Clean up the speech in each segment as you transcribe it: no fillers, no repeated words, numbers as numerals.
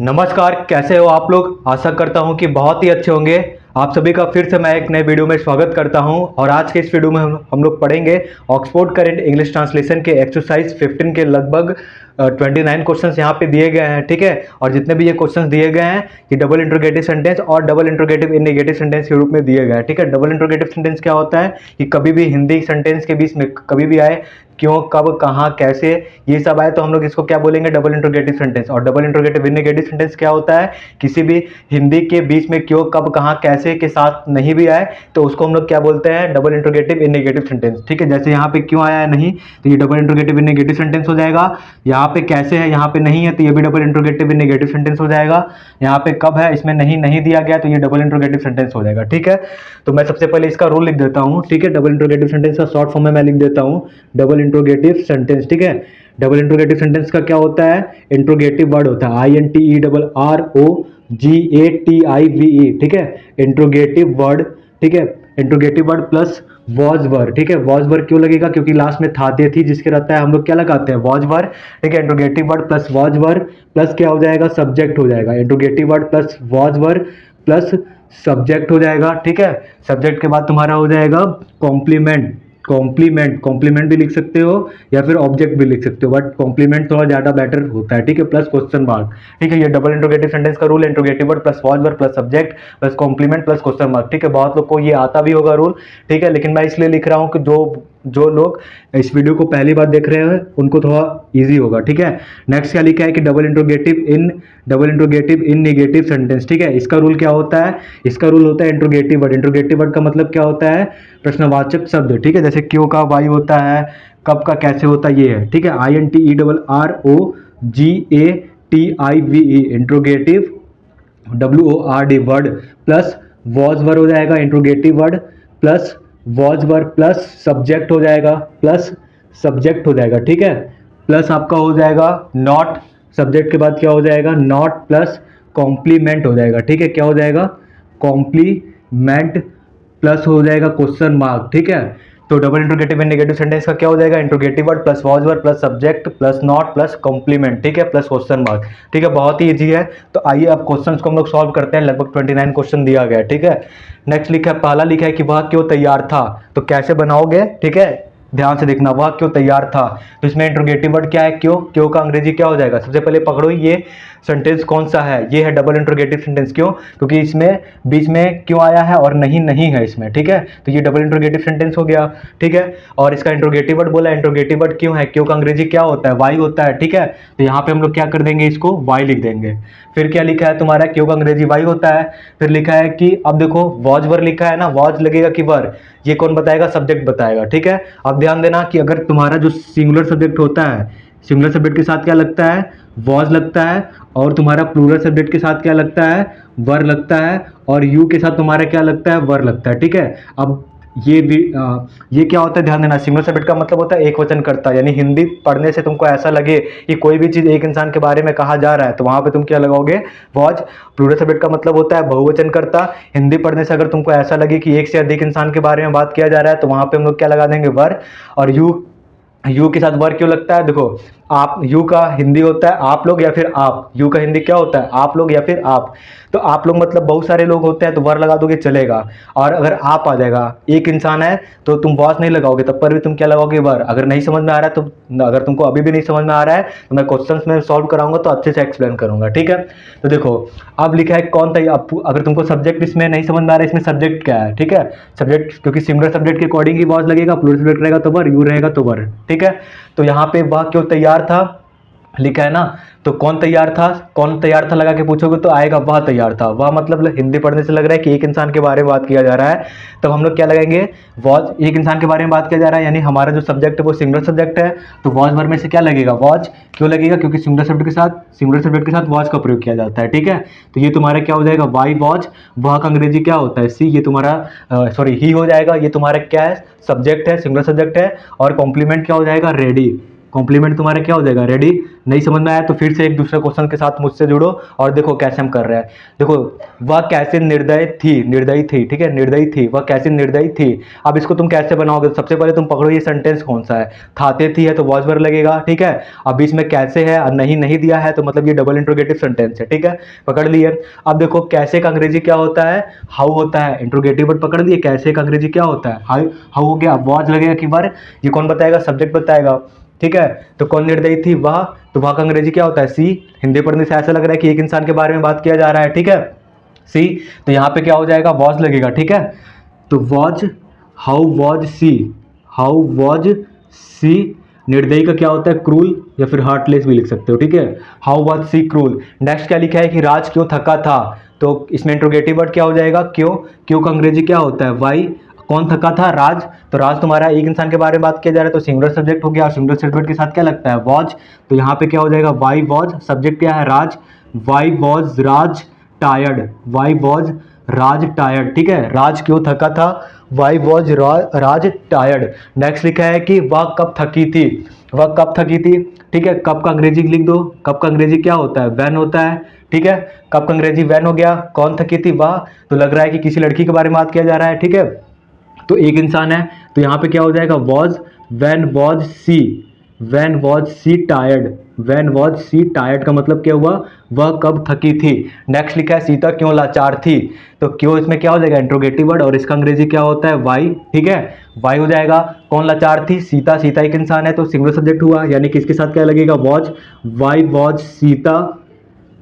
नमस्कार, कैसे हो आप लोग। आशा करता हूं कि बहुत ही अच्छे होंगे। आप सभी का फिर से मैं एक नए वीडियो में स्वागत करता हूं और आज के इस वीडियो में हम लोग पढ़ेंगे ऑक्सफोर्ड करंट इंग्लिश ट्रांसलेशन के एक्सरसाइज 15 के लगभग 29 क्वेश्चंस यहाँ पे दिए गए हैं, ठीक है। और जितने भी ये क्वेश्चंस दिए गए हैं ये डबल इंट्रोगेटिव सेंटेंस और double interrogative in negative sentence के रूप में दिए गए हैं, ठीक है। डबल इंट्रोगेटिव सेंटेंस क्या होता है कि कभी भी हिंदी सेंटेंस के बीच में कभी भी आए, क्यों, कब, कहाँ, कैसे, ये सब आए तो हम लोग इसको क्या बोलेंगे, डबल इंट्रोगेटिव सेंटेंस। और double interrogative in negative sentence क्या होता है, किसी भी हिंदी के बीच में क्यों, कब, कहाँ, कैसे के साथ नहीं भी आए तो उसको हम लोग क्या बोलते हैं, double interrogative in negative sentence, ठीक है। जैसे यहाँ पे क्यों आया है नहीं तो ये double interrogative in negative sentence हो जाएगा। यहाँ पे कैसे है, यहाँ पे नहीं है तो ये भी double interrogative in negative sentence हो जाएगा। यहाँ पे कब है, इसमें नहीं दिया गया तो ये डबल इंट्रोगेटिव सेंटेंस हो जाएगा, ठीक है। तो मैं सबसे पहले इसका रूल लिख देता हूँ, ठीक है। डबल इंट्रोगेटिव सेंटेंस का शॉर्ट फॉर्म में मैं लिख देता हूँ डबल इंट्रोगेटिव सेंटेंस, ठीक है। डबल इंट्रोगेटिव सेंटेंस का क्या होता है, इंट्रोगेटिव वर्ड होता है INTERROGATIVE, ठीक है। इंट्रोगेटिव वर्ड, ठीक है। Interrogative word plus was word, ठीक है। वॉज वर्ड क्यों लगेगा, क्योंकि लास्ट में था दे थी जिसके रहता है हम लोग क्या लगाते हैं, वॉज वर्ड, ठीक है। Interrogative word plus was word plus क्या हो जाएगा, सब्जेक्ट हो जाएगा। Interrogative word plus was word plus subject हो जाएगा, ठीक है। सब्जेक्ट के बाद तुम्हारा हो जाएगा कॉम्प्लीमेंट। कॉम्प्लीमेंट भी लिख सकते हो या फिर ऑब्जेक्ट भी लिख सकते हो, बट कॉम्प्लीमेंट थोड़ा ज्यादा बेटर होता है, ठीक है। प्लस क्वेश्चन मार्क, ठीक है। ये डबल इंट्रोगेटिव सेंटेंस का rule, interrogative word plus was word plus subject plus complement plus question mark, ठीक है। बहुत लोग को ये आता भी होगा रूल, ठीक है, लेकिन मैं इसलिए लिख रहा हूँ कि जो लोग इस वीडियो को पहली बार देख रहे हैं उनको थोड़ा इजी होगा, ठीक है। नेक्स्ट क्या लिखा है कि double interrogative in negative sentence, ठीक है। इसका रूल क्या होता है, इसका रूल होता है इंट्रोगेटिव वर्ड। इंट्रोगेटिव वर्ड का मतलब क्या होता है, प्रश्नवाचक शब्द, ठीक है। जैसे क्यों का वाई होता है, कब का कैसे होता है, ये है, ठीक है। INTERROGATIVE interrogative WORD word plus was word हो जाएगा, interrogative word plus was word plus subject हो जाएगा, प्लस सब्जेक्ट हो जाएगा, ठीक है। प्लस आपका हो जाएगा नॉट, सब्जेक्ट के बाद क्या हो जाएगा, नॉट प्लस कॉम्प्लीमेंट हो जाएगा, ठीक है। क्या हो जाएगा, कॉम्प्लीमेंट प्लस हो जाएगा क्वेश्चन मार्क, ठीक है। तो double interrogative in negative sentence का क्या हो जाएगा, interrogative word plus was word plus subject plus not plus complement, ठीक है, प्लस क्वेश्चन मार्क, ठीक है। बहुत ही इजी है। तो आइए अब क्वेश्चंस को हम लोग सॉल्व करते हैं। लगभग 29 क्वेश्चन दिया गया है, ठीक है। नेक्स्ट लिखा है, पहला लिखा है कि वह क्यों तैयार था, तो कैसे बनाओगे, ठीक है, ध्यान से देखना। वह क्यों तैयार था, तो इसमें इंट्रोगेटिव वर्ड क्या है, क्यों का अंग्रेजी क्या हो जाएगा। सबसे पहले पकड़ो ये सेंटेंस कौन सा है, ये है डबल इंट्रोगेटिव सेंटेंस। क्यों, क्योंकि इसमें बीच में क्यों आया है और नहीं है इसमें, ठीक है। तो ये डबल इंट्रोगेटिव सेंटेंस हो गया, ठीक है। और इसका इंट्रोगेटिव वर्ड बोला, इंट्रोगेटिव वर्ड क्यों है, क्यों का अंग्रेजी क्या होता है, वाई होता है, ठीक है। तो यहाँ पे हम लोग क्या कर देंगे, इसको वाई लिख देंगे। फिर क्या लिखा है तुम्हारा, क्यों का अंग्रेजी वाई होता है। फिर लिखा है कि अब देखो वॉज वर लिखा है ना, वॉज लगेगा कि वर, ये कौन बताएगा, सब्जेक्ट बताएगा, ठीक है। अब ध्यान देना कि अगर तुम्हारा जो सिंगुलर सब्जेक्ट होता है, सिंगुलर सब्जेक्ट के साथ क्या लगता है, वॉज लगता है, और तुम्हारा प्लूरल सब्जेक्ट के साथ क्या लगता है, वर लगता है, और यू के साथ तुम्हारा क्या लगता है, वर लगता है, ठीक है। अब ये क्या होता है, ध्यान देना। सिंगुलर सब्जेक्ट का मतलब होता है एक वचन करता, यानी हिंदी पढ़ने से तुमको ऐसा लगे कि कोई भी चीज एक इंसान के बारे में कहा जा रहा है तो वहां पे तुम क्या लगाओगे, वॉज। प्लूरल सब्जेक्ट का मतलब होता है बहुवचन करता। हिंदी पढ़ने से अगर तुमको ऐसा लगे कि एक से अधिक इंसान के बारे में बात किया जा रहा है तो वहां पे हम लोग क्या लगा देंगे, वर। और यू के साथ वर क्यों लगता है, देखो आप, यू का हिंदी होता है आप लोग या फिर आप, यू का हिंदी क्या होता है, आप लोग या फिर आप। तो आप लोग मतलब बहुत सारे लोग होते हैं तो वर लगा दोगे चलेगा। और अगर आप आ जाएगा, एक इंसान है तो तुम वॉज नहीं लगाओगे, तब पर भी तुम क्या लगाओगे, वर। अगर नहीं समझ में आ रहा है तो, अगर तुमको अभी भी नहीं समझ में आ रहा है तो मैं क्वेश्चन में सॉल्व कराऊंगा तो अच्छे से एक्सप्लेन करूंगा, ठीक है। तो देखो अब लिखा है कौन तैयार, अगर तुमको सब्जेक्ट इसमें नहीं समझ में आ रहा है, इसमें सब्जेक्ट क्या है, ठीक है। सब्जेक्ट, क्योंकि सिंगुलर सब्जेक्ट के अकॉर्डिंग ही वॉज लगेगा, प्लूरल सब्जेक्ट रहेगा तो वर, यू रहेगा तो वर, ठीक है। तो यहाँ पे वह क्यों तैयार था लिखा है ना, तो कौन तैयार था लगा के पूछोगे तो आएगा वह तैयार था। वह मतलब हिंदी पढ़ने से लग रहा है कि एक इंसान के बारे में बात किया जा रहा है, तब हम लोग क्या लगाएंगे, वॉज। एक इंसान के बारे में बात किया जा रहा है यानी हमारा जो सब्जेक्ट है वो सिंगुलर सब्जेक्ट है, तो वॉज वर्ड में से क्या लगेगा, वॉज। क्यों लगेगा, क्योंकि सिंगुलर सब्जेक्ट के साथ वॉज का प्रयोग किया जाता है, ठीक है। तो ये तुम्हारा क्या हो जाएगा, वाई वॉज। वह का अंग्रेजी क्या होता है, सी। ये तुम्हारा ही हो जाएगा, ये तुम्हारा क्या है, सब्जेक्ट है, सिंगुलर सब्जेक्ट है। और कॉम्प्लीमेंट क्या हो जाएगा, रेडी, कॉम्प्लीमेंट तुम्हारा क्या हो जाएगा, रेडी। नहीं समझ में आया तो फिर से एक दूसरे क्वेश्चन के साथ मुझसे जुड़ो और देखो कैसे हम कर रहे हैं। देखो, वह कैसे निर्दयी थी, निर्दयी थी, ठीक है, निर्दयी थी, वह कैसे निर्दयी थी। अब इसको तुम कैसे बनाओगे, सबसे पहले तुम पकड़ो ये सेंटेंस कौन सा है, थाते थी है तो वॉज वर्ब लगेगा, ठीक है। अब बीच में कैसे है और नहीं नहीं दिया है तो मतलब ये डबल इंट्रोगेटिव सेंटेंस है, ठीक है, पकड़ लिए। अब देखो कैसे का अंग्रेजी क्या होता है, हाउ होता है, इंट्रोगेटिव वर्ड पकड़ लिए, कैसे का अंग्रेजी क्या होता है, हाउ, हाउ हो गया, वॉज लगेगा कि वर, ये कौन बताएगा, सब्जेक्ट बताएगा, ठीक है। तो कौन निर्दयी थी, वह, तो वह का अंग्रेजी क्या होता है, सी। हिंदी पढ़ने से ऐसा लग रहा है कि एक इंसान के बारे में बात किया जा रहा है, ठीक है, सी। तो यहां पे क्या हो जाएगा, वॉज लगेगा, ठीक है। तो was, how was she, how was she. निर्दयी का क्या होता है, क्रूल या फिर हार्टलेस भी लिख सकते हो, ठीक है, how was she cruel. Next क्या लिखा है कि राज क्यों थका था, तो इसमें इंट्रोगेटिव वर्ड क्या हो जाएगा, क्यों। क्यों का अंग्रेजी क्या होता है, वाई। कौन थका था, राज। तो राज तुम्हारा एक इंसान के बारे में बात किया जा रहा है तो सिंगुलर सब्जेक्ट हो गया, और सिंगुलर सब्जेक्ट के साथ क्या लगता है, वॉज। तो यहाँ पे क्या हो जाएगा, वाई वॉज, सब्जेक्ट क्या है, Raj, why was Raj tired, why was Raj tired, ठीक है, राज क्यों थका था, why was Raj tired. Next लिखा है कि वह कब थकी थी, वह कब थकी थी, ठीक है, कब का अंग्रेजी लिख दो, कब का अंग्रेजी क्या होता है, वैन होता है, ठीक है, कब का अंग्रेजी वैन हो गया। कौन थकी थी, वह, तो लग रहा है कि किसी लड़की के बारे में बात किया जा रहा है, ठीक है, तो एक इंसान है तो यहाँ पे क्या हो जाएगा, was, when was she, when was she tired, when was she tired का मतलब क्या हुआ, वह कब थकी थी। नेक्स्ट लिखा है सीता क्यों लाचार थी, तो क्यों इसमें क्या हो जाएगा, इंट्रोगेटिव वर्ड, और इसका अंग्रेजी क्या होता है, वाई, ठीक है, वाई हो जाएगा। कौन लाचार थी, सीता, सीता एक इंसान है तो सिंगुलर सब्जेक्ट हुआ, यानी कि इसके साथ क्या लगेगा, वॉज, वाई वॉज सीता।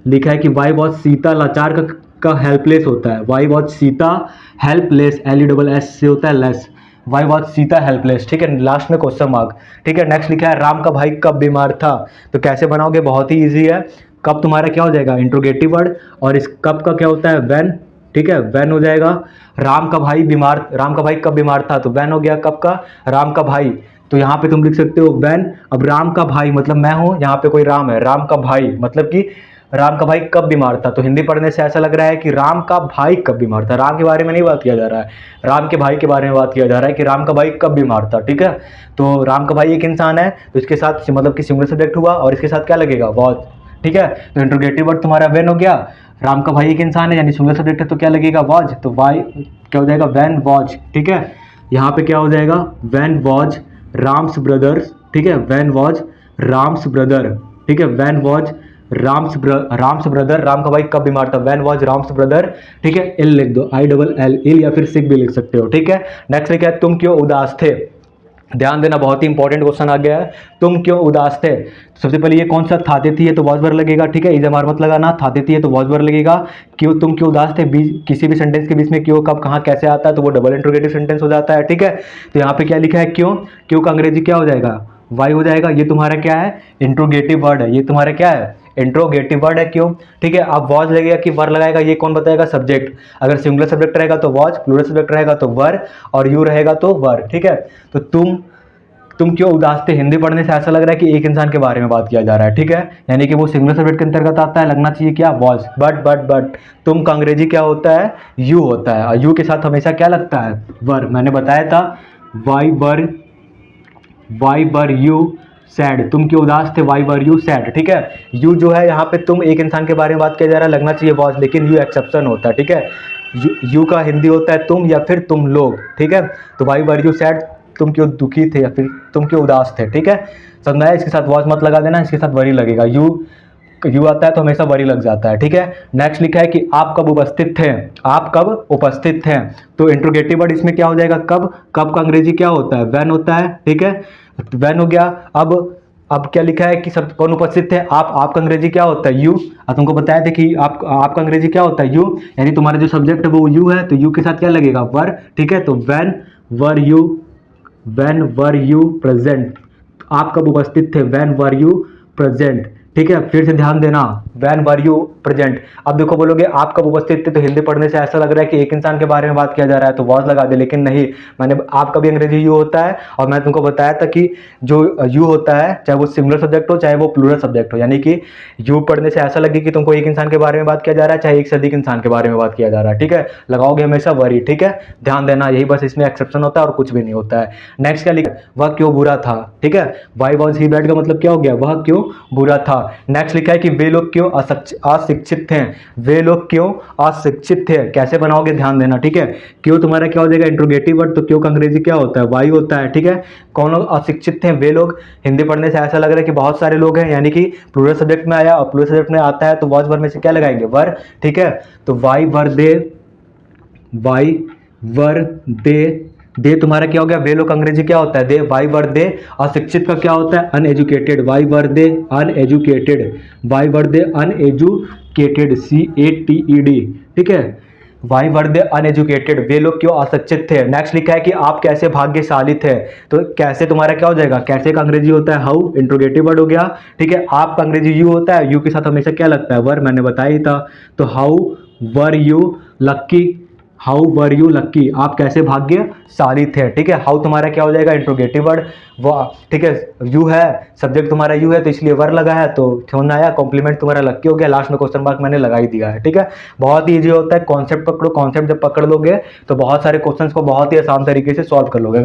लिखा है कि वाई वॉज सीता लाचार का हेल्पलेस होता है, why was Sita helpless, L E double S से होता है less, why was Sita helpless, ठीक है, लास्ट में क्वेश्चन मार्क, ठीक है। नेक्स्ट लिखा है राम का भाई कब बीमार था, तो कैसे बनाओगे, बहुत ही ईजी है। कब तुम्हारा क्या हो जाएगा, इंट्रोगेटिव वर्ड, और इस कब का क्या होता है, वैन, ठीक है, वैन हो जाएगा। राम का भाई बीमार, राम का भाई कब बीमार था, तो वैन हो गया, कब का, राम का भाई। तो यहाँ पे तुम लिख सकते हो वैन। अब राम का भाई मतलब मैं हूं, यहाँ पे कोई राम है, राम का भाई मतलब कि राम का भाई कब बीमार था, तो हिंदी पढ़ने से ऐसा लग रहा है कि राम का भाई कब बीमार था, राम के बारे में नहीं बात किया जा रहा है, राम के भाई के बारे में बात किया जा रहा है कि राम का भाई कब बीमार था, ठीक है। तो राम का भाई एक इंसान है तो इसके साथ मतलब कि सिंगुलर सब्जेक्ट हुआ और इसके साथ क्या लगेगा, वॉज, ठीक है। तो इंट्रोगेटिव वर्ड तुम्हारा वैन हो गया, राम का भाई एक इंसान है यानी सिंगुलर सब्जेक्ट है तो क्या लगेगा, वॉज, तो वाई क्या हो जाएगा, वैन वॉज, ठीक है। यहाँ पे क्या हो जाएगा, वैन वॉज राम्स ब्रदर्स, ठीक है, वैन वॉज राम्स ब्रदर, ठीक है, when was Ram's brother, Ram का भाई कब बीमार था, वैन वॉज राम्स ब्रदर, ठीक है, इल लिख दो, आई डबल एल, इल या फिर सिक भी लिख सकते हो, ठीक है। नेक्स्ट लिखा है तुम क्यों उदास थे, ध्यान देना बहुत ही इंपॉर्टेंट क्वेश्चन आ गया है, तुम क्यों उदास थे। सबसे पहले ये कौन सा, थाते थी है तो वॉज वर्ब लगेगा, ठीक है, इजमार मत लगाना, थाते थी है तो वॉज वर्ब लगेगा। क्यों, तुम क्यों उदास थे, किसी भी सेंटेंस के बीच में क्यों कब कहाँ कैसे आता है तो वो डबल इंट्रोगेटिव सेंटेंस हो जाता है, ठीक है। तो यहाँ पे क्या लिखा है, क्यों, क्यों का अंग्रेजी क्या हो जाएगा, वाई हो जाएगा, ये तुम्हारा क्या है, इंट्रोगेटिव वर्ड है, ये तुम्हारा क्या है, इंट्रोगेटिव वर्ड है, क्यों, ठीक है। अब वॉज लगेगा कि वर लगाएगा, ये कौन बताएगा, सब्जेक्ट, अगर सिंगुलर सब्जेक्ट रहेगा तो वॉज, प्लूरल सब्जेक्ट रहेगा तो वर, और यू रहेगा तो वर, ठीक है। तो तुम क्यों उदास थे, हिंदी पढ़ने से ऐसा लग रहा है कि एक इंसान के बारे में बात किया जा रहा है, ठीक है, यानी कि वो सिंगुलर सब्जेक्ट के अंतर्गत आता है, लगना चाहिए क्या, वॉज, बट तुम का अंग्रेजी क्या होता है, यू होता है, और यू के साथ हमेशा क्या लगता है, वर, मैंने बताया था, वाई वर यू सैड, तुम क्यों उदास थे, वाई वर यू सैड, ठीक है। यू जो है यहाँ पे तुम एक इंसान के बारे में बात किया जा रहा है, लगना चाहिए वॉज, लेकिन यू एक्सेप्शन होता है, ठीक है, यू का हिंदी होता है तुम या फिर तुम लोग, ठीक है। तो वाई वर यू सैड, तुम क्यों दुखी थे या फिर तुम क्यों उदास थे, ठीक है, समझाया। इसके साथ वॉज मत लगा देना, इसके साथ वरी लगेगा, यू आता है तो हमेशा वरी लग जाता है, ठीक है। नेक्स्ट लिखा है कि आप कब उपस्थित थे, आप कब उपस्थित थे, तो इंट्रोगेटिव वर्ड इसमें क्या हो जाएगा, कब, कब का अंग्रेजी क्या होता है, वैन होता है, ठीक है, वैन हो गया। अब क्या लिखा है कि सब कौन उपस्थित थे, आपका अंग्रेजी क्या होता है, यू, अब तुमको बताया था कि आपका अंग्रेजी क्या होता है, यू, यानी तुम्हारा जो सब्जेक्ट है वो यू है तो यू के साथ क्या लगेगा, वर, ठीक है। तो वैन वर यू प्रेजेंट, आप कब उपस्थित थे, वैन वर यू प्रेजेंट, ठीक है, फिर से ध्यान देना, वैन वर यू प्रेजेंट। अब देखो बोलोगे आप कब उपस्थित थे, तो हिंदी पढ़ने से ऐसा लग रहा है कि एक इंसान के बारे में बात किया जा रहा है तो वॉज लगा दे, लेकिन नहीं, मैंने आपका भी अंग्रेजी यू होता है और मैं तुमको बताया था कि जो यू होता है चाहे वो सिंगुलर सब्जेक्ट हो चाहे वो प्लूरल सब्जेक्ट हो, यानी कि यू पढ़ने से ऐसा लगे कि तुमको एक इंसान के बारे में बात किया जा रहा है चाहे एक से अधिक इंसान के बारे में बात किया जा रहा है, ठीक है, लगाओगे हमेशा वरी, ठीक है, ध्यान देना, यही बस इसमें एक्सेप्शन होता है और कुछ भी नहीं होता है। नेक्स्ट क्या लिखा, वह क्यों बुरा था, ठीक है, वाई वॉज ही बैड का मतलब क्या हो गया, वह क्यों बुरा था। नेक्स्ट लिखा है कि वे लोग क्यों अशिक्षित थे, वे लोग क्यों अशिक्षित थे, कैसे बनाओगे ध्यान देना, ठीक है, क्यों तुम्हारा क्या हो जाएगा इंट्रोगेटिव वर्ड, तो क्यों का अंग्रेजी क्या होता है, वाई होता है, ठीक है, कौन लोग अशिक्षित थे, वे लोग, हिंदी पढ़ने से ऐसा लग रहा है कि बहुत सारे लोग हैं, यानी कि प्लूरल सब्जेक्ट में आया और प्लूरल सब्जेक्ट में आता है तो वॉज वर में से क्या लगाएंगे, वर, ठीक है, तो why were they, why were दे तुम्हारा क्या हो गया, वे लोग अंग्रेजी क्या होता है, दे, वाई वर दे, अशिक्षित का क्या होता है, uneducated, why were they uneducated, why were they uneducated, CATED, ठीक है, वाई वर दे अनएजुकेटेड, वे लोग क्यों अशिक्षित थे। नेक्स्ट लिखा है कि आप कैसे भाग्यशाली थे, तो कैसे तुम्हारा क्या हो जाएगा, कैसे का अंग्रेजी होता है हाउ, इंट्रोगेटिव वर्ड हो गया, ठीक है, आप का अंग्रेजी यू होता है, यू के साथ हमेशा क्या लगता है, वर, मैंने बताया ही था, तो how were you lucky, how were you lucky, आप कैसे भाग्यशाली थे, ठीक है, हाउ तुम्हारा क्या हो जाएगा इंट्रोगेटिव वर्ड, वो, ठीक है, यू है, सब्जेक्ट तुम्हारा यू है तो इसलिए वर लगा है, तो क्यों ना आया, कॉम्प्लीमेंट तुम्हारा लक्की हो गया, लास्ट में क्वेश्चन मार्क मैंने लगा ही दिया है, ठीक है, बहुत ही ईजी होता है, कॉन्सेप्ट पकड़ो, कॉन्सेप्ट जब पकड़ लोगे तो बहुत सारे क्वेश्चन को बहुत ही आसान तरीके से सॉल्व कर लोगे,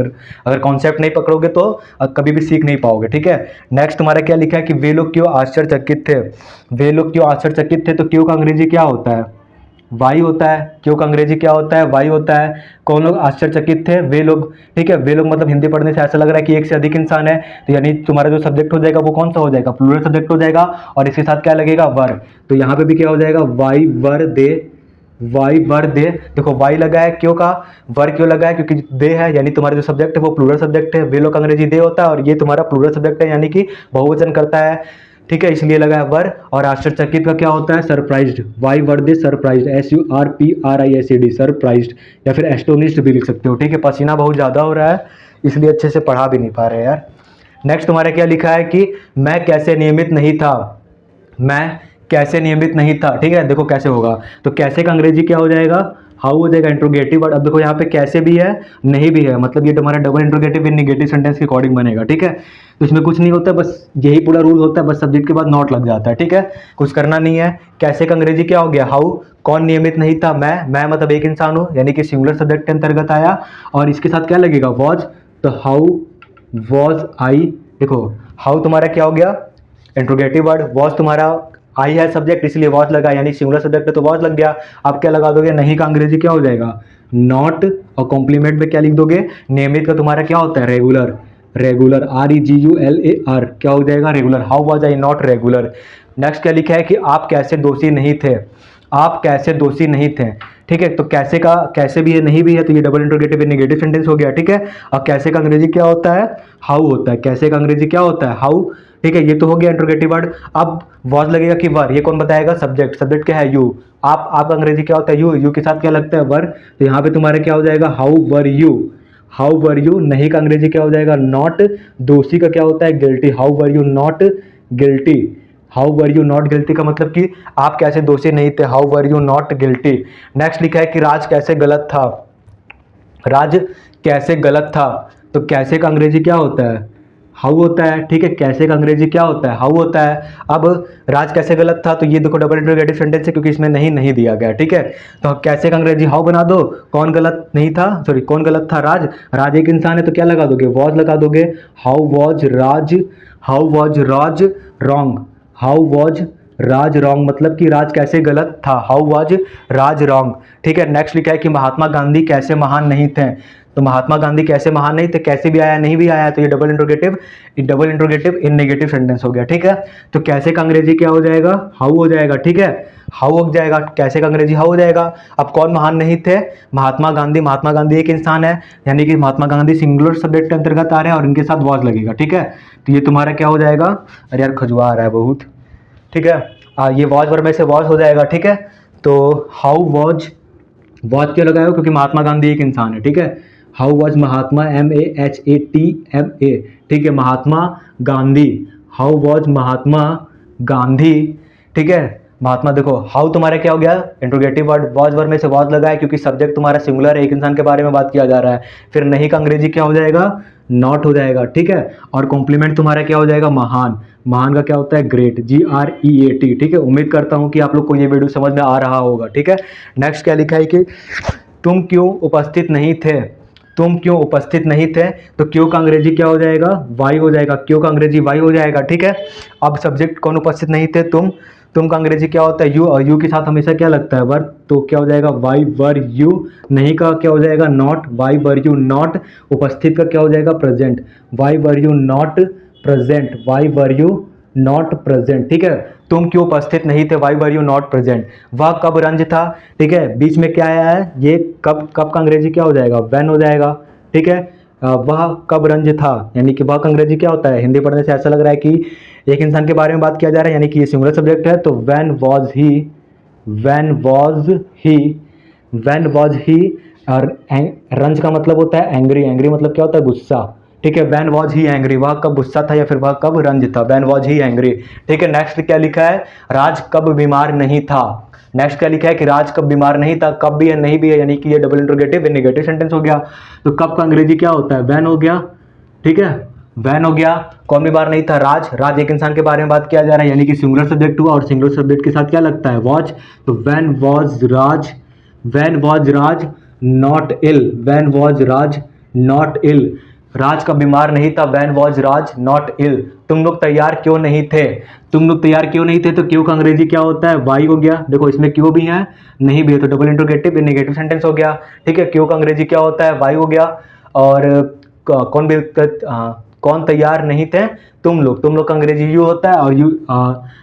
अगर कॉन्सेप्ट नहीं पकड़ोगे तो कभी भी सीख नहीं पाओगे, ठीक है। नेक्स्ट तुम्हारा क्या लिखा है कि वे लोग क्यों आश्चर्यचकित थे, वे लोग क्यों आश्चर्यचकित थे, तो क्यों का अंग्रेजी क्या होता है, वाई होता है, क्यों का अंग्रेजी क्या होता है, वाई होता है, कौन लोग आश्चर्यचकित थे, वे लोग, ठीक है, वे लोग मतलब हिंदी पढ़ने से ऐसा लग रहा है कि एक से अधिक इंसान है, तो यानी तुम्हारा जो सब्जेक्ट हो जाएगा वो कौन सा हो जाएगा, प्लूरल सब्जेक्ट हो जाएगा, और इसके साथ क्या लगेगा, वर, तो यहाँ पे भी क्या हो जाएगा, why were they, why were दे, देखो वाई लगा है, क्यों का वर क्यों लगा है, क्योंकि दे है, यानी तुम्हारा जो सब्जेक्ट है वो प्लूरल सब्जेक्ट है, वे लोग का अंग्रेजी दे होता है और ये तुम्हारा प्लूरल सब्जेक्ट है, यानी कि बहुवचन करता है, ठीक है, इसलिए लगा है वर, और आश्चर्यचकित का क्या होता है, surprised, why were they surprised, SURPRISED, surprised, या फिर एस्टोनिश्ड भी लिख सकते हो, ठीक है, पसीना बहुत ज़्यादा हो रहा है इसलिए अच्छे से पढ़ा भी नहीं पा रहे यार। नेक्स्ट तुम्हारा क्या लिखा है कि मैं कैसे नियमित नहीं था, मैं कैसे नियमित नहीं था, ठीक है, देखो कैसे होगा, तो कैसे का अंग्रेजी क्या हो जाएगा, हाउ हो जाएगा इंट्रोगेटिव वर्ड। अब देखो यहाँ पे कैसे भी है नहीं भी है, मतलब ये तुम्हारा double interrogative in negative sentence के अकॉर्डिंग बनेगा, ठीक है, तो इसमें कुछ नहीं होता, बस यही पूरा रूल होता है, बस सब्जेक्ट के बाद नॉट लग जाता है, ठीक है, कुछ करना नहीं है। कैसे का अंग्रेजी क्या हो गया, हाउ, कौन नियमित नहीं था, मैं मतलब एक इंसान हूँ, यानी कि सिंगुलर सब्जेक्ट के अंतर्गत आया, और इसके साथ क्या लगेगा, वॉज, तो हाउ वॉज आई, देखो हाउ तुम्हारा क्या हो गया इंट्रोगेटिव वर्ड, वॉज तुम्हारा आई है सब्जेक्ट इसलिए वॉज लगा, यानी सिंगुलर सब्जेक्ट है तो वॉज लग गया। आप क्या लगा दोगे, नहीं का अंग्रेजी क्या हो जाएगा, नॉट, और कॉम्प्लीमेंट में क्या लिख दोगे, नियमित का तुम्हारा क्या होता है, रेगुलर, रेगुलर, REGULAR, क्या हो जाएगा, regular, how was I not regular. Next क्या लिखा है कि आप कैसे दोषी नहीं थे, आप कैसे दोषी नहीं थे, ठीक है, तो कैसे का कैसे भी है नहीं भी है तो ये डबल इंट्रोगेटिव नेगेटिव सेंटेंस हो गया, ठीक है। अब कैसे का अंग्रेजी क्या होता है, हाउ होता है, कैसे का अंग्रेजी क्या होता है, हाउ, ठीक है, ये तो हो गया इंट्रोगेटिव वर्ड। अब वॉज लगेगा कि वर, ये कौन बताएगा, सब्जेक्ट, सब्जेक्ट क्या है, यू, आप अंग्रेजी क्या होता है, यू के साथ क्या लगता है, वर, तो यहाँ पे तुम्हारे क्या हो जाएगा, how were you, how were you, नहीं का अंग्रेजी क्या हो जाएगा, नॉट, दोषी का क्या होता है, guilty, how were you not guilty, how were you not guilty का मतलब कि आप कैसे दोषी नहीं थे, how were you not guilty. Next लिखा है कि राज कैसे गलत था, राज कैसे गलत था, तो कैसे का अंग्रेजी क्या होता है, हाउ होता है, ठीक है, कैसे का अंग्रेजी क्या होता है, हाउ होता है। अब राज कैसे गलत था, तो ये देखो डबल इंट्रोगेटिव सेंटेंस है क्योंकि इसमें नहीं दिया गया, ठीक है, तो कैसे का अंग्रेजी हाउ बना दो, कौन गलत नहीं था, सॉरी कौन गलत था, राज, राज एक इंसान है तो क्या लगा दोगे, वॉज लगा दोगे, how was Raj, how was Raj wrong, how was Raj wrong मतलब कि राज कैसे गलत था, हाउ वॉज राज रॉन्ग, ठीक है। नेक्स्ट लिखा है कि महात्मा गांधी कैसे महान नहीं थे, तो महात्मा गांधी कैसे महान नहीं थे, कैसे भी आया नहीं भी आया तो ये double interrogative in negative sentence हो गया, ठीक है। तो कैसे का अंग्रेजी क्या हो जाएगा, हाउ हो जाएगा, ठीक है, हाउ हो जाएगा, कैसे का अंग्रेजी हाउ हो जाएगा। अब कौन महान नहीं थे, महात्मा गांधी, महात्मा गांधी एक इंसान है, यानी कि महात्मा गांधी सिंगुलर सब्जेक्ट के अंतर्गत आ रहे हैं और इनके साथ वॉज लगेगा, ठीक है, तो ये तुम्हारा क्या हो जाएगा, अरे यार खजुआ आ रहा है बहुत, ठीक है, ये वॉज वर्ब में से वॉज हो जाएगा, ठीक है। तो हाउ वॉज, वॉज क्यों लगाया हो, क्योंकि महात्मा गांधी एक इंसान है, ठीक है, हाउ वॉज महात्मा, MAHATMA, ठीक है, महात्मा गांधी, हाउ वॉज महात्मा गांधी, ठीक है, महात्मा। देखो हाउ तुम्हारा क्या हो गया, इंट्रोगेटिव वर्ड, वॉज वर्ड में से वॉज लगा है क्योंकि सब्जेक्ट तुम्हारा सिंगुलर है, एक इंसान के बारे में बात किया जा रहा है। फिर नहीं का अंग्रेजी क्या हो जाएगा, नॉट हो जाएगा, ठीक है। और कॉम्प्लीमेंट तुम्हारा क्या हो जाएगा, महान। महान का क्या होता है, ग्रेट, GREAT, ठीक है। उम्मीद करता हूं कि आप लोग को ये वीडियो समझ में आ रहा होगा, ठीक है। नेक्स्ट क्या लिखा है कि तुम क्यों उपस्थित नहीं थे, तुम क्यों उपस्थित नहीं थे, तो क्यों का अंग्रेजी क्या हो जाएगा, वाई हो जाएगा, क्यों का अंग्रेजी वाई हो जाएगा, ठीक है। अब सब्जेक्ट कौन उपस्थित नहीं थे, तुम का अंग्रेजी क्या होता है, यू, और यू के साथ हमेशा क्या लगता है, वर, तो क्या हो जाएगा, वाई वर यू। नहीं का क्या हो जाएगा, not, Y were you not. उपस्थित का क्या हो जाएगा, present, Y were you not present, Y were you not present, ठीक है। तुम क्यों उपस्थित नहीं थे, Y were you not present. वह कब रंज था, ठीक है, बीच में क्या आया है, ये कब, कब का अंग्रेजी क्या हो जाएगा, व्हेन हो जाएगा, ठीक है। वह कब रंज था, यानी कि वह का अंग्रेजी क्या होता है, हिंदी पढ़ने से ऐसा लग रहा है कि एक इंसान के बारे में बात किया जा रहा है, यानी कि ये सिंगुलर सब्जेक्ट है, तो when was he, when was he, when was he. और रंज का मतलब होता है एंग्री, एंग्री मतलब क्या होता है, गुस्सा, ठीक है। व्हेन वाज ही एंग्री, वह कब गुस्सा था या फिर वह कब रंज था, व्हेन वाज ही एंग्री, ठीक है। नेक्स्ट क्या लिखा है, राज कब बीमार नहीं था। नेक्स्ट क्या लिखा है कि राज कब बीमार नहीं था, कब भी है नहीं भी है, यानी कि ये डबल इंट्रोगेटिव नेगेटिव सेंटेंस हो गया। तो कब का अंग्रेजी क्या होता है, व्हेन हो गया, ठीक है, व्हेन हो गया। कौन बीमार नहीं था, राज, राज एक इंसान के बारे में बात किया जा रहा है, यानी कि सिंगुलर सब्जेक्ट हुआ, और सिंगुलर सब्जेक्ट के साथ क्या लगता है, वॉज, तो when was Raj, when was Raj not ill, when was Raj not ill. Raj का बीमार नहीं था, when was Raj not ill. तुम लोग तैयार क्यों नहीं थे, तुम लोग तैयार क्यों नहीं थे, तो क्यों का अंग्रेजी क्या होता है, वाई हो गया। देखो इसमें क्यों भी है नहीं भी है, तो डबल इंट्रोगेटिव नेगेटिव सेंटेंस हो गया, ठीक है। क्यों का अंग्रेजी क्या होता है, वाई हो गया। और कौन भी, कौन तैयार नहीं थे, तुम लोग का अंग्रेजी यू होता है, और यू,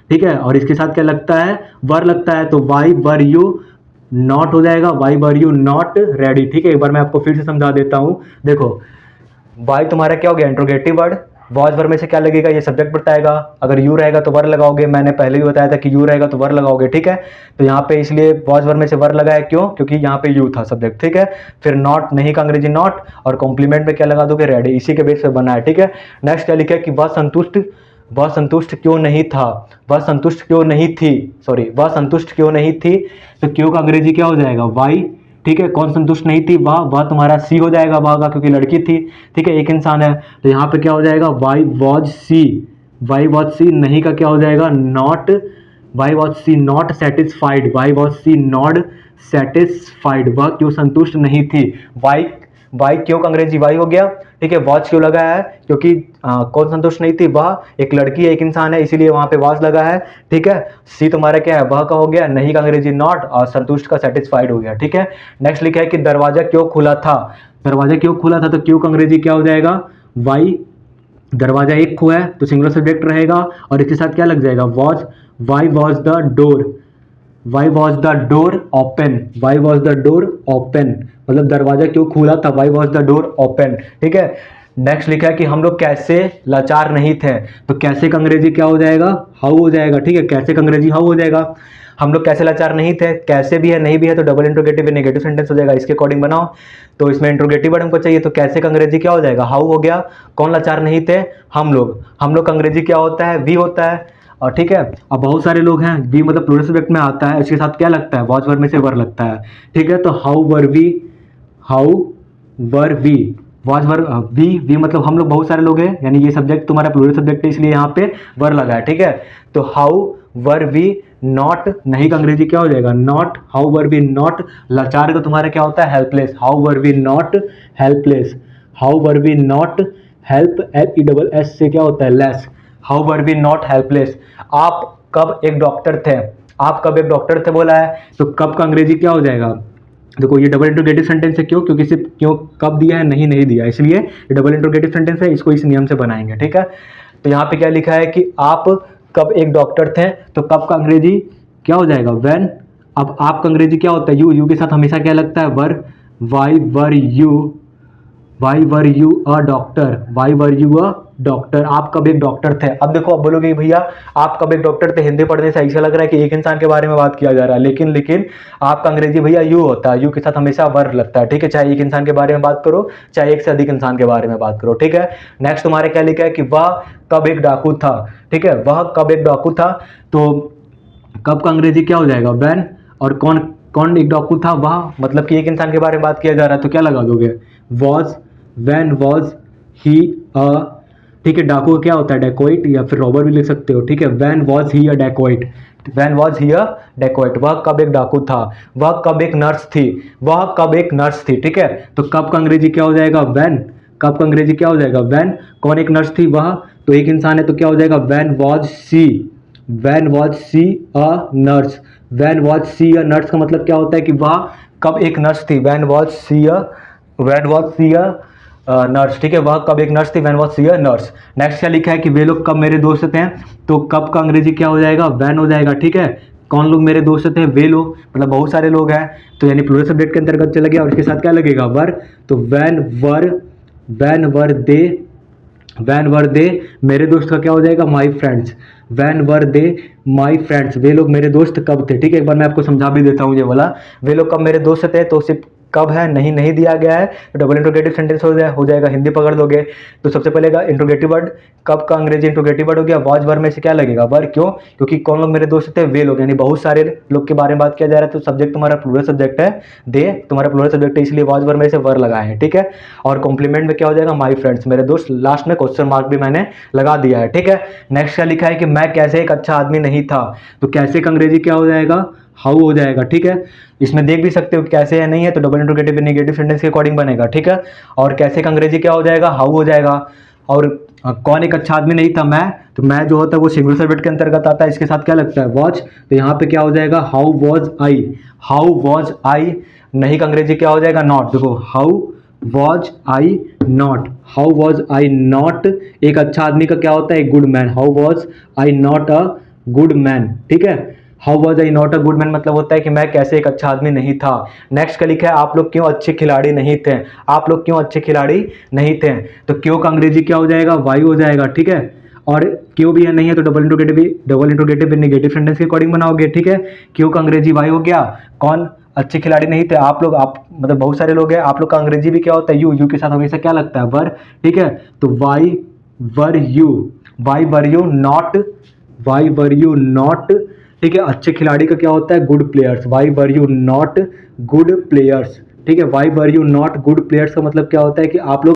ठीक है। और इसके साथ क्या लगता है, वर लगता है, तो वाई वर यू नॉट हो जाएगा, Y were you not ready, ठीक है। एक बार मैं आपको फिर से समझा देता हूं, देखो वाई तुम्हारा क्या हो गया, इंट्रोगेटिव वर्ड, वॉज वर्ड में से क्या लगेगा, ये सब्जेक्ट बताएगा, अगर यू रहेगा तो वर लगाओगे, मैंने पहले भी बताया था कि यू रहेगा तो वर लगाओगे, ठीक है। तो यहाँ पे इसलिए वॉज वर्ड में से वर लगा है, क्यों, क्योंकि यहाँ पे यू था सब्जेक्ट, ठीक है। फिर नॉट, नहीं का अंग्रेजी नॉट, और कॉम्प्लीमेंट में क्या लगा दोगे, रेडी, इसी के बेस पे बना है, ठीक है। नेक्स्ट क्या लिखा है कि वह संतुष्ट क्यों नहीं था, वह संतुष्ट क्यों नहीं थी, सॉरी, वह संतुष्ट क्यों नहीं थी, तो क्यों का अंग्रेजी क्या हो जाएगा, वाई, ठीक है। कौन संतुष्ट नहीं थी, वह तुम्हारा सी हो जाएगा, वह का, क्योंकि लड़की थी, ठीक है, एक इंसान है, तो यहाँ पे क्या हो जाएगा, why was she, why was she. नहीं का क्या हो जाएगा, not, why was she not satisfied, why was she not satisfied, वह क्यों संतुष्ट नहीं थी, वाई, वाई क्यों का अंग्रेजी वाई हो गया, ठीक है। वॉच क्यों लगा है, क्योंकि कौन संतुष्ट नहीं थी, वह एक लड़की है, एक इंसान है, इसीलिए वहां पे वॉच लगा है, ठीक है। सी तुम्हारा क्या है, वह का हो गया, नहीं का अंग्रेजी नॉट, और संतुष्ट का सेटिस्फाइड हो गया, ठीक है। नेक्स्ट लिखा है कि दरवाजा क्यों खुला था, दरवाजा क्यों खुला था, तो क्यों का अंग्रेजी क्या हो जाएगा, वाई। दरवाजा एक खो है तो सिंगुलर सब्जेक्ट रहेगा, और इसके साथ क्या लग जाएगा, was, why was the door, why was the door open, why was the door open, मतलब दरवाजा क्यों खुला था, why was the door open, ठीक है। नेक्स्ट लिखा है कि हम लोग कैसे लाचार नहीं थे, तो कैसे का अंग्रेजी क्या हो जाएगा, हाउ हो जाएगा, ठीक है। कैसे का अंग्रेजी हाउ हो जाएगा। हम लोग कैसे लाचार नहीं थे, कैसे भी है नहीं भी है, तो डबल इंट्रोगेटिव नेगेटिव सेंटेंस हो जाएगा, इसके अकॉर्डिंग बनाओ। तो इसमें इंट्रोगेटिव वर्ड हमको चाहिए, तो कैसे का अंग्रेजी क्या हो जाएगा, हाउ हो गया। कौन लाचार नहीं थे, हम लोग का अंग्रेजी क्या होता है, वी होता है, और ठीक है। अब बहुत सारे लोग हैं, वी मतलब प्लूरल सब्जेक्ट में आता है, इसके साथ क्या लगता है, वॉज वर्ड में से वर लगता है, ठीक है। तो how were we, how were we, was were, we मतलब हम लोग बहुत सारे लोग हैं, यानी ये सब्जेक्ट तुम्हारा प्लूरल सब्जेक्ट है, इसलिए यहाँ पे वर लगा है, ठीक है। तो हाउ वर वी नॉट, नहीं का अंग्रेजी क्या हो जाएगा, not, how were we not. लाचार का तुम्हारा क्या होता है, helpless, how were we not helpless, how were we not help, LESS से क्या होता है, less, how were we not helpless. आप कब एक डॉक्टर थे, आप कब एक डॉक्टर थे बोला है, तो कब का अंग्रेजी क्या हो जाएगा। देखो ये डबल इंट्रोगेटिव सेंटेंस है, क्यों, क्योंकि सिर्फ क्यों कब दिया है, नहीं नहीं दिया, इसलिए ये डबल इंट्रोगेटिव सेंटेंस है, इसको इस नियम से बनाएंगे, ठीक है। तो यहाँ पे क्या लिखा है कि आप कब एक डॉक्टर थे, तो कब का अंग्रेजी क्या हो जाएगा, व्हेन। अब आप का अंग्रेजी क्या होता है, यू, यू के साथ हमेशा क्या लगता है, were, why were you, why were you a doctor, why were you a doctor, आप कब एक डॉक्टर थे। अब देखो, अब बोलोगे भैया आप कब एक डॉक्टर थे, हिंदी पढ़ने से ऐसा लग रहा है कि एक इंसान के बारे में बात किया जा रहा है, लेकिन आपका अंग्रेजी भैया यू होता है, यू के साथ हमेशा वर लगता है, ठीक है, चाहे एक इंसान के बारे में बात करो चाहे एक से अधिक इंसान के बारे में बात करो, ठीक है। नेक्स्ट तुम्हारे क्या लिखा है कि वह कब एक डाकू था, ठीक है, वह कब एक डाकू था, तो कब का अंग्रेजी क्या हो जाएगा, व्हेन, और कौन कौन एक डाकू था, वह मतलब कि एक इंसान के बारे में बात किया जा रहा है तो क्या लगा दोगे, वॉज, व्हेन वॉज ही अ, ठीक है, डाकू क्या होता है, डेकोइट या फिर रॉबर भी लिख सकते हो, ठीक है, when was he a dacoit, when was he a dacoit, वह कब एक डाकू था, वह कब एक नर्स थी, वह कब एक नर्स थी, ठीक है। तो कब का अंग्रेजी क्या हो जाएगा, व्हेन, कब का अंग्रेजी क्या हो जाएगा, व्हेन, कौन एक नर्स थी, वह, तो एक इंसान है तो क्या हो जाएगा, when was she, when was she a nurse, when was she a nurse का मतलब क्या होता है कि वह कब एक नर्स थी, when was she a, when was she a nurse, ठीक है, वह कब एक नर्स थी, when was she a nurse. Next क्या लिखा है कि वे लोग कब मेरे दोस्त थे, तो कब का अंग्रेजी क्या हो जाएगा, व्हेन हो जाएगा, ठीक है। कौन लोग मेरे दोस्त थे, वे लोग, मतलब बहुत सारे लोग हैं, तो यानी प्लूरल सब्जेक्ट के अंतर्गत चला गया और इसके साथ क्या लगेगा, वर, तो when were they, van were दे, मेरे दोस्त का क्या हो जाएगा, my friends, when were they my friends, वे लोग मेरे दोस्त कब थे, ठीक है, एक बार मैं आपको समझा भी देता हूँ ये वाला, वे लोग कब मेरे दोस्त थे, तो सिर्फ कब है, नहीं दिया गया है, तो डबल इंट्रोगेटिव सेंटेंस हो जाएगा, हिंदी पकड़ लोगे तो सबसे पहले का इंट्रोगेटिव वर्ड, कब का अंग्रेजी इंट्रोगेटिव वर्ड हो गया, वॉज वर में से क्या लगेगा, वर, क्यों, क्योंकि कौन लोग मेरे दोस्त थे, वे लोग, यानी बहुत सारे लोग के बारे में बात किया जा रहा है, तो सब्जेक्ट तुम्हारा प्लूरल सब्जेक्ट है, दे तुम्हारा प्लूरल सब्जेक्ट है, इसलिए वॉज वर में से वर लगाए हैं, ठीक है। और कॉम्प्लीमेंट में क्या हो जाएगा, माई फ्रेंड्स, मेरे दोस्त, लास्ट में क्वेश्चन मार्क भी मैंने लगा दिया है, ठीक है। नेक्स्ट क्या लिखा है कि मैं कैसे एक अच्छा आदमी नहीं था, तो कैसे का अंग्रेजी क्या हो जाएगा, हाउ हो जाएगा, ठीक है। इसमें देख भी सकते हो कैसे है नहीं है, तो डबल इंट्रोगेटिव नेगेटिव सेंटेंस के अकॉर्डिंग बनेगा, ठीक है। और कैसे का अंग्रेजी क्या हो जाएगा, हाउ हो जाएगा। और कौन एक अच्छा आदमी नहीं था, मैं, तो मैं जो होता है वो सिंगुलर सब्जेक्ट के अंतर्गत आता है, इसके साथ क्या लगता है, वॉच, तो यहाँ पे क्या हो जाएगा, how was I, how was I, नहीं का अंग्रेजी क्या हो जाएगा, नॉट, देखो how was I not, how was I not, एक अच्छा आदमी का क्या होता है, good man, how was I not a good man, ठीक है। How was I not a good man मतलब होता है कि मैं कैसे एक अच्छा आदमी नहीं था। नेक्स्ट का लिखा है आप लोग क्यों अच्छे खिलाड़ी नहीं थे, आप लोग क्यों अच्छे खिलाड़ी नहीं थे, तो क्यों का अंग्रेजी क्या हो जाएगा, वाई हो जाएगा, ठीक है। और क्यों भी है नहीं है तो डबल इंट्रोगेटिव नेगेटिव सेंटेंस के अकॉर्डिंग बनाओगे, ठीक है। क्यों का अंग्रेजी वाई हो गया, कौन अच्छे खिलाड़ी नहीं थे, आप लोग, आप मतलब बहुत सारे लोग हैं, आप लोग का अंग्रेजी भी क्या होता है, यू के साथ हमेशा क्या लगता है, वर, ठीक है। तो Y were you not, Y were you not, ठीक है। अच्छे खिलाड़ी का क्या होता है, good players, Y were you not good players, ठीक है। Y were you not good players का मतलब क्या होता है कि आप लोग